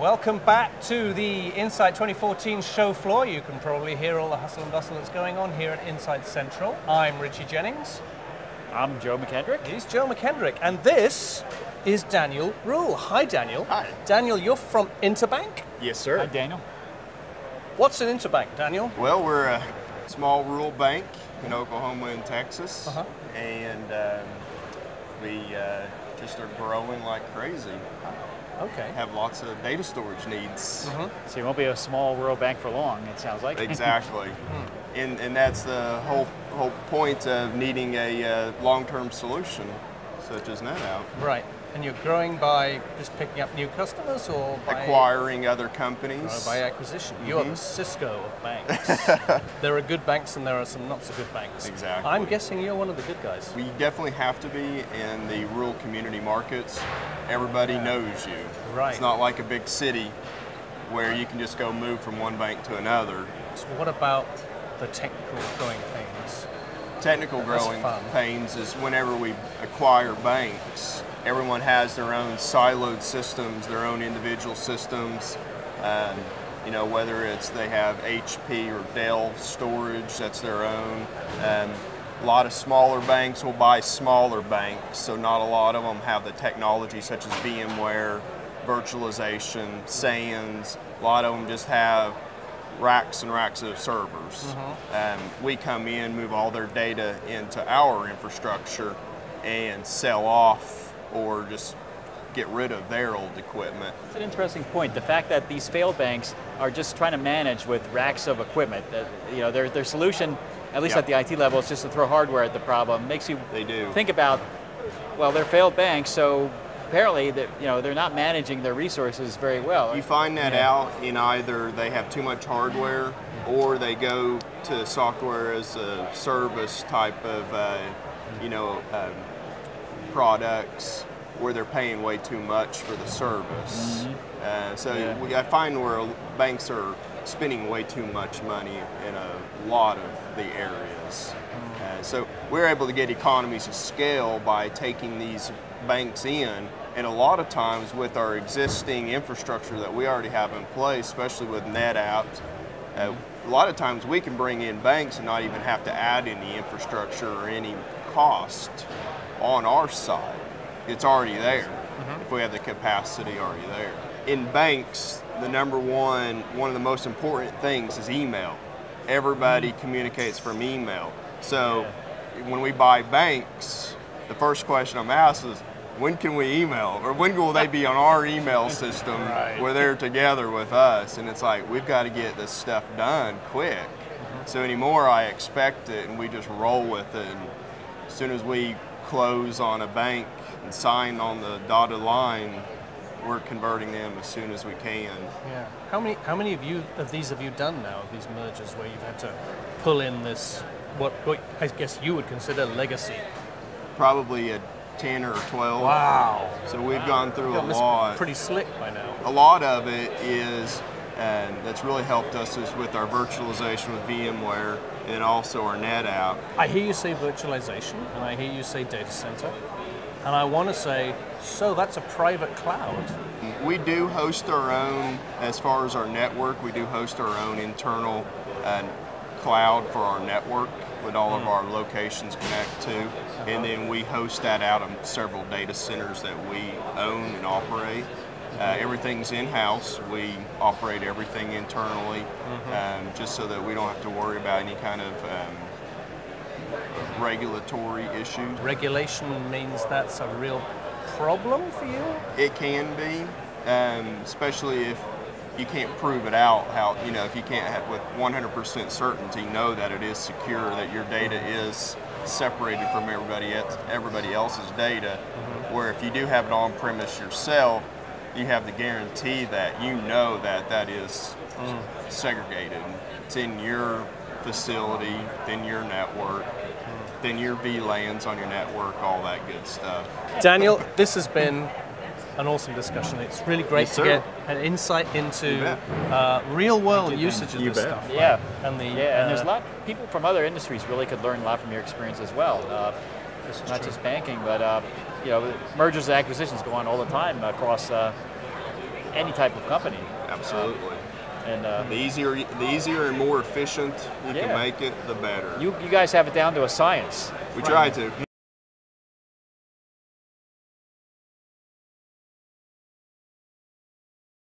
Welcome back to the Insight 2014 show floor. You can probably hear all the hustle and bustle that's going on here at Insight Central. I'm Richie Jennings. I'm Joe McKendrick. He's Joe McKendrick. And this is Daniel Ruhl. Hi, Daniel. Hi. Daniel, you're from Interbank? Yes, sir. Hi, Daniel. What's an Interbank, Daniel? Well, we're a small rural bank in Oklahoma and Texas. And we just are growing like crazy. Okay. Have lots of data storage needs. So you won't be a small rural bank for long, it sounds like. Exactly. And that's the whole point of needing a long-term solution, such as NetOut. Right. And you're growing by just picking up new customers or by acquiring other companies? By acquisition. You're the Cisco of banks. There are good banks and there are some not so good banks. Exactly. I'm guessing you're one of the good guys. We definitely have to be in the rural community markets. Everybody knows you. Right. It's not like a big city where you can just go move from one bank to another. So what about the technical growing pains? Technical growing pains is whenever we acquire banks, everyone has their own siloed systems, their own individual systems. You know, whether it's they have HP or Dell storage, that's their own. A lot of smaller banks will buy smaller banks, so not a lot of them have the technology such as VMware, virtualization, SANs. A lot of them just have racks and racks of servers. We come in, move all their data into our infrastructure and sell off or just get rid of their old equipment. It's an interesting point. The fact that these failed banks are just trying to manage with racks of equipment. You know, their solution, at least at the IT level, is just to throw hardware at the problem. Makes you think about, well, they're failed banks, so apparently that they're not managing their resources very well. You find that out in either they have too much hardware or they go to software as a service type of products where they're paying way too much for the service. I find where banks are spending way too much money in a lot of the areas. So we're able to get economies of scale by taking these banks in, and a lot of times with our existing infrastructure that we already have in place, especially with NetOut, a lot of times we can bring in banks and not even have to add any infrastructure or any cost on our side. It's already there. If we have the capacity already there. In banks, the one of the most important things is email. Everybody communicates from email. So when we buy banks, the first question I'm asked is, when can we email? Or when will they be on our email system where they're together with us? And it's like, we've got to get this stuff done quick. So anymore, I expect it and we just roll with it. And as soon as we close on a bank and sign on the dotted line, we're converting them as soon as we can. Yeah. How many of these have you done now, these mergers where you've had to pull in this, what I guess you would consider legacy? Probably a 10 or 12. Wow. So we've gone through a lot. Pretty slick by now. A lot of it is, and that's really helped us, is with our virtualization with VMware and also our NetOut. I hear you say virtualization and I hear you say data center. And I want to say, so that's a private cloud. We do host our own, as far as our network, we do host our own internal cloud for our network with all of our locations connect to. And then we host that out of several data centers that we own and operate. Everything's in-house. We operate everything internally, just so that we don't have to worry about any kind of regulatory issues. Regulation means that's a real problem for you? It can be, especially if you can't prove it out. If you can't have with 100% certainty know that it is secure, that your data is separated from everybody else's data. Where if you do have it on premise yourself, you have the guarantee that you know that that is segregated. It's in your facility, in your network, then your VLANs on your network, all that good stuff. Daniel, this has been an awesome discussion. It's really great to get an insight into real-world usage of this stuff. Yeah, and and there's a lot of people from other industries really could learn a lot from your experience as well. Not just banking, but mergers and acquisitions go on all the time across any type of company. Absolutely. And the easier and more efficient you can make it, the better. You guys have it down to a science. We try to.